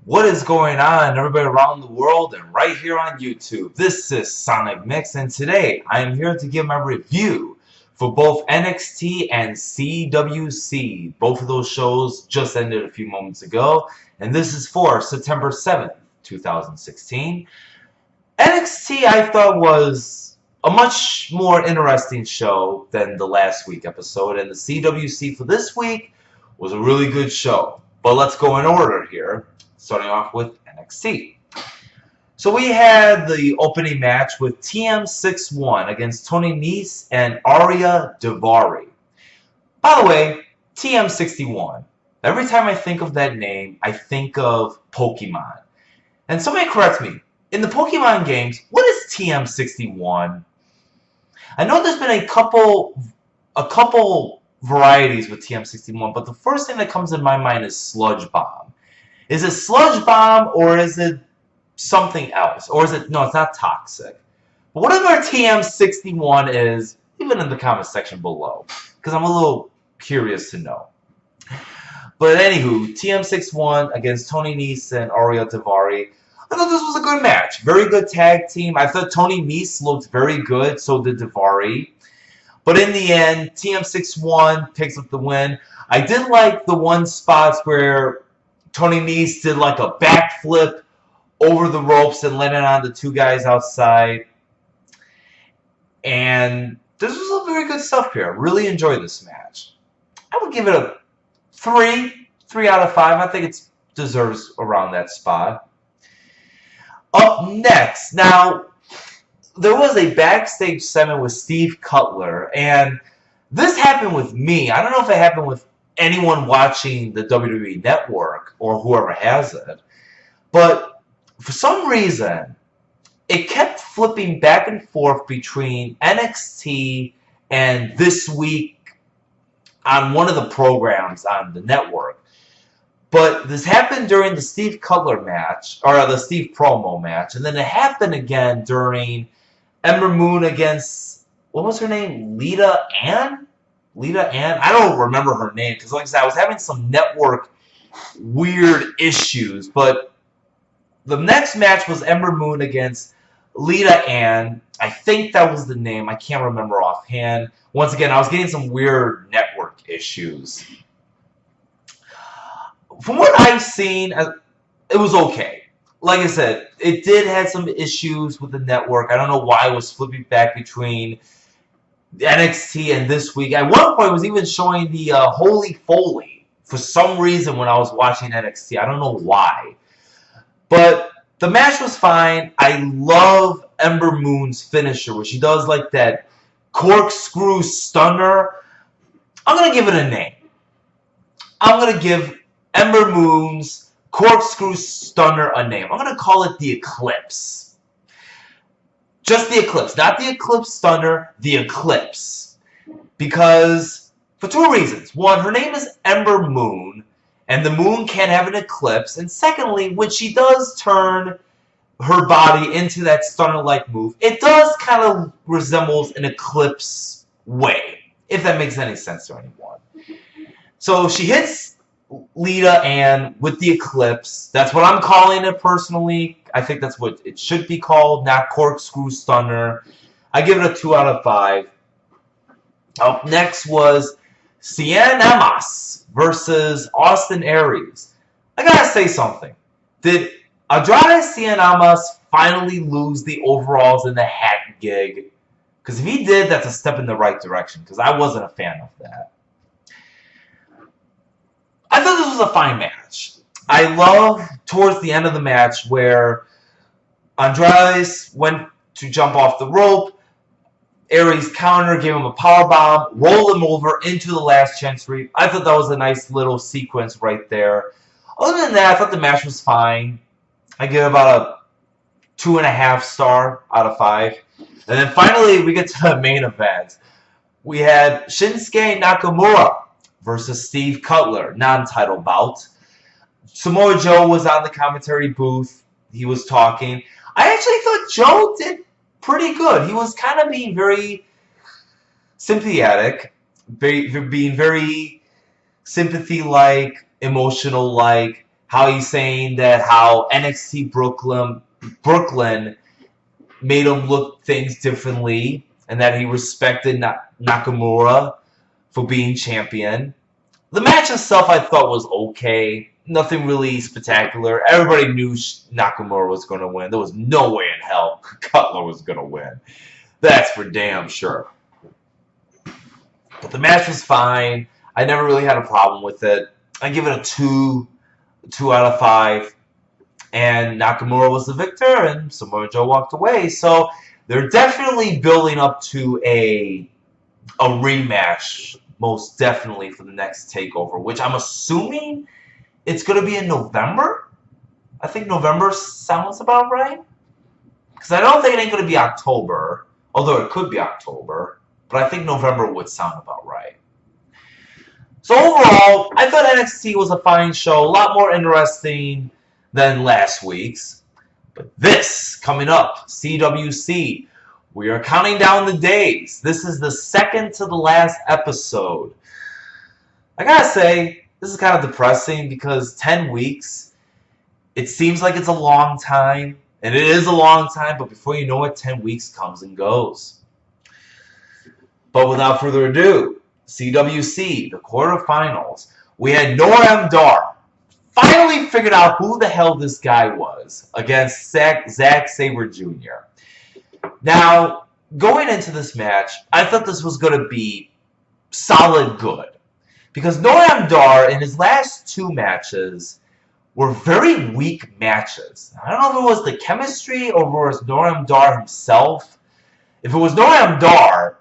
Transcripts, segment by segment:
What is going on, everybody around the world and right here on YouTube? This is Sonic Mix, and today I am here to give my review for both NXT and CWC. Both of those shows just ended a few moments ago, and this is for September 7th, 2016. NXT I thought was a much more interesting show than the last week episode, and the CWC for this week was a really good show. But let's go in order here. Starting off with NXT. So we had the opening match with TM61 against Tony Nese and Arya Daivari. By the way, TM61. Every time I think of that name, I think of Pokemon. And somebody correct me. In the Pokemon games, what is TM61? I know there's been a couple varieties with TM61, but the first thing that comes in my mind is Sludge Bomb. Is it Sludge Bomb, or is it something else? Or is it, no, it's not Toxic. But whatever TM61 is, leave it in the comment section below, because I'm a little curious to know. But anywho, TM61 against Tony Nese and Arya Daivari. I thought this was a good match. Very good tag team. I thought Tony Nese looked very good, so did Daivari. But in the end, TM61 picks up the win. I did like the one spots where Tony Nese did like a backflip over the ropes and landed on the two guys outside. And this was a very good stuff here. Really enjoyed this match. I would give it a 3 out of 5. I think it deserves around that spot. Up next, now, there was a backstage segment with Steve Cutler, and this happened with me. I don't know if it happened with anyone watching the WWE Network or whoever has it, but for some reason it kept flipping back and forth between NXT and This Week on one of the programs on the network. But this happened during the Steve Cutler match, or the Steve promo match, and then it happened again during Ember Moon against, what was her name, Lita Ann? I don't remember her name, because like I said, I was having some network weird issues, but the next match was Ember Moon against Lita Ann. I think that was the name. I can't remember offhand. Once again, I was getting some weird network issues. From what I've seen, it was okay. Like I said, it did have some issues with the network. I don't know why it was flipping back between NXT and This Week. At one point, it was even showing the Holy Foley for some reason when I was watching NXT. I don't know why. But the match was fine. I love Ember Moon's finisher, where she does like that corkscrew stunner. I'm going to give it a name. I'm going to give Ember Moon's corkscrew stunner a name. I'm going to call it the Eclipse. Just the Eclipse, not the Eclipse Stunner, the Eclipse. Because, for two reasons. One, her name is Ember Moon, and the moon can't have an eclipse. And secondly, when she does turn her body into that stunner-like move, it does kind of resembles an eclipse way, if that makes any sense to anyone. So she hits Lita Ann with the Eclipse. That's what I'm calling it personally. I think that's what it should be called, not corkscrew stunner. I give it a 2 out of 5. Up next was Cien Amos versus Austin Aries. I gotta say something. Did Andrade Cien Amos finally lose the overalls in the hat gig? Because if he did, that's a step in the right direction, because I wasn't a fan of that. I thought this was a fine match. I love towards the end of the match where Andrade went to jump off the rope. Aries counter, gave him a powerbomb, rolled him over into the last chancery. I thought that was a nice little sequence right there. Other than that, I thought the match was fine. I give it about a 2.5 star out of 5. And then finally, we get to the main event. We had Shinsuke Nakamura versus Steve Cutler, non-title bout. Samoa Joe was on the commentary booth. He was talking. I actually thought Joe did pretty good. He was kind of being very sympathetic, being very sympathy-like, emotional-like. how he's saying that how NXT Brooklyn made him look things differently, and that he respected Nakamura for being champion. The match itself I thought was okay. Nothing really spectacular. Everybody knew Nakamura was going to win. There was no way in hell Cutler was going to win. That's for damn sure. But the match was fine. I never really had a problem with it. I give it a 2 out of 5. And Nakamura was the victor, and Samoa Joe walked away. So they're definitely building up to a rematch, most definitely, for the next TakeOver, which I'm assuming it's going to be in November. I think November sounds about right. Because I don't think it ain't going to be October, although it could be October. But I think November would sound about right. So overall, I thought NXT was a fine show, a lot more interesting than last week's. But this, coming up, CWC, we are counting down the days. This is the second to the last episode. I gotta say, this is kind of depressing because 10 weeks, it seems like it's a long time, and it is a long time, but before you know it, 10 weeks comes and goes. But without further ado, CWC, the quarterfinals. We had Noam Dar finally figured out who the hell this guy was against Zack Sabre Jr. Now, going into this match, I thought this was going to be solid good. Because Noam Dar, in his last 2 matches, were very weak matches. I don't know if it was the chemistry or if it was Noam Dar himself. If it was Noam Dar,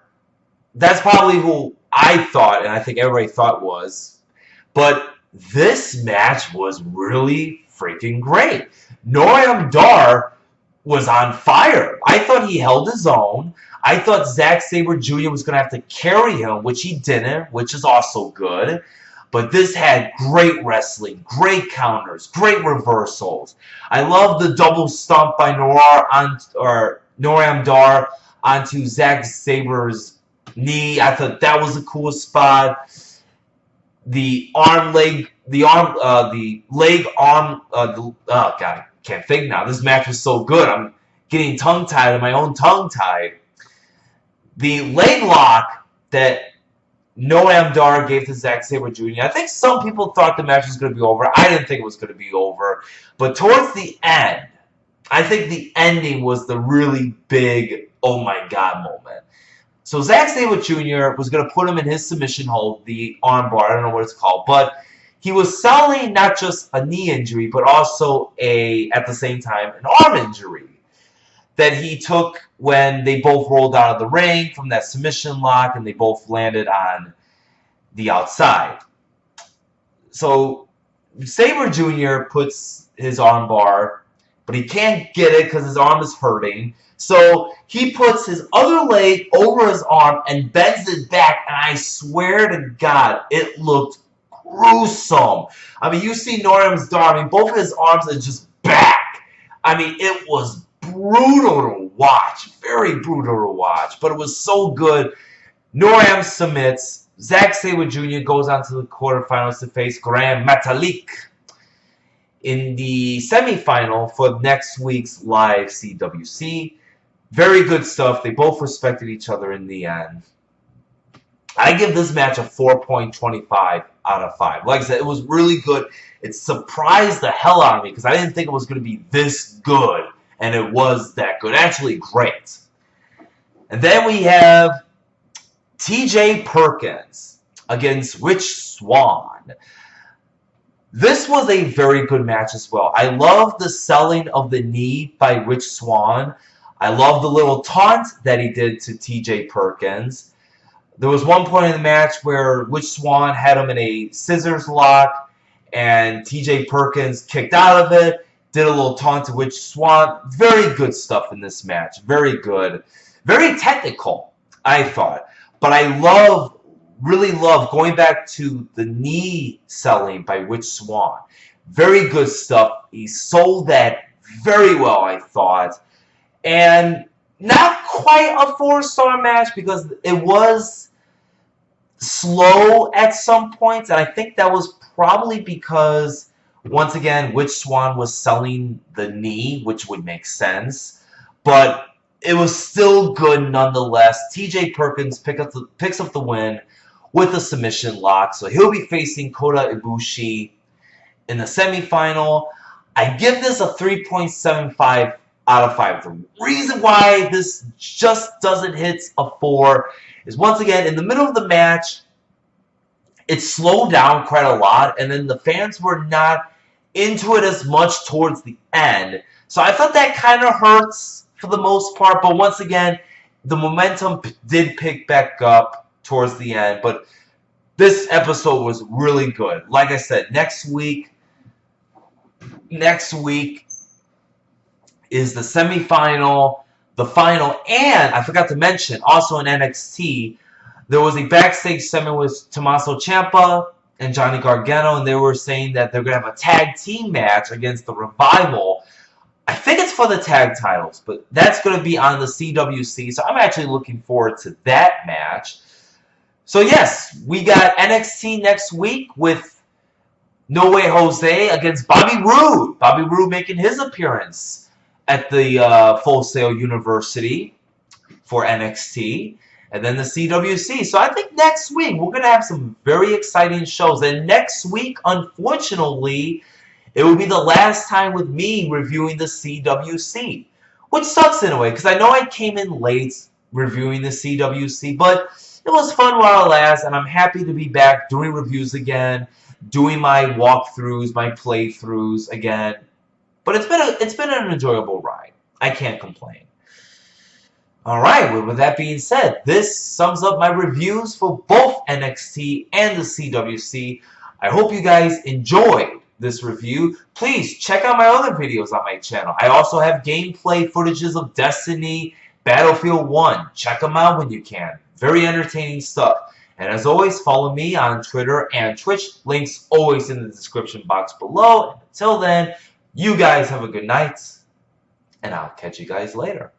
that's probably who I thought, and I think everybody thought was. But this match was really freaking great. Noam Dar was on fire. I thought he held his own. I thought Zack Sabre Jr. was going to have to carry him, which he didn't, which is also good. But this had great wrestling, great counters, great reversals. I love the double stomp by Noam Dar onto Zack Sabre's knee. I thought that was a cool spot. The God, can't think now. This match was so good. I'm getting tongue-tied and my own tongue-tied. The leg lock that Noam Dar gave to Zack Sabre Jr. I think some people thought the match was going to be over. I didn't think it was going to be over. But towards the end, I think the ending was the really big, oh my God moment. So Zack Sabre Jr. was going to put him in his submission hold, the armbar, I don't know what it's called, but he was selling not just a knee injury, but also at the same time, an arm injury that he took when they both rolled out of the ring from that submission lock and they both landed on the outside. So Sabre Jr. puts his armbar, but he can't get it because his arm is hurting. So he puts his other leg over his arm and bends it back, and I swear to God, it looked gruesome. I mean, you see Noam Dar, I mean, both of his arms are just back. I mean, it was brutal to watch, very brutal to watch, but it was so good. Noam submits. Zack Sabre Jr. goes on to the quarterfinals to face Gran Metalik in the semifinal for next week's live CWC. Very good stuff. They both respected each other in the end. I give this match a 4.25 out of 5. Like I said, it was really good. It surprised the hell out of me because I didn't think it was going to be this good, and it was that good. Actually, great. And then we have TJ Perkins against Rich Swann. This was a very good match as well. I love the selling of the knee by Rich Swann. I love the little taunt that he did to TJ Perkins. There was one point in the match where Rich Swann had him in a scissors lock, and TJ Perkins kicked out of it, did a little taunt to Rich Swann. Very good stuff in this match. Very good. Very technical, I thought. But I really love going back to the knee selling by Rich Swann. Very good stuff. He sold that very well, I thought. And not quite a 4-star match because it was slow at some points. And I think that was probably because Once again, Witch Swan was selling the knee, which would make sense, but it was still good nonetheless. TJ Perkins picks up the win with a submission lock, so he'll be facing Kota Ibushi in the semifinal. I give this a 3.75 out of 5. The reason why this just doesn't hit a 4 is, once again, in the middle of the match, it slowed down quite a lot, and then the fans were not into it as much towards the end. So I thought that kind of hurts for the most part, but once again, the momentum did pick back up towards the end. But this episode was really good. Like I said, next week is the semifinal, the final, and I forgot to mention, also in NXT, there was a backstage segment with Tommaso Ciampa and Johnny Gargano, and they were saying that they're going to have a tag team match against the Revival. I think it's for the tag titles, but that's going to be on the CWC, so I'm actually looking forward to that match. So yes, we got NXT next week with No Way Jose against Bobby Roode. Bobby Roode making his appearance at the Full Sail University for NXT. And then the CWC. So I think next week we're going to have some very exciting shows. And next week, unfortunately, it will be the last time with me reviewing the CWC. Which sucks in a way, because I know I came in late reviewing the CWC. But it was fun while it lasts, and I'm happy to be back doing reviews again, doing my walkthroughs, my playthroughs again. But it's been an enjoyable ride. I can't complain. Alright, well, with that being said, this sums up my reviews for both NXT and the CWC. I hope you guys enjoyed this review. Please check out my other videos on my channel. I also have gameplay footages of Destiny, Battlefield 1. Check them out when you can. Very entertaining stuff. And as always, follow me on Twitter and Twitch. Links always in the description box below. And until then, you guys have a good night, and I'll catch you guys later.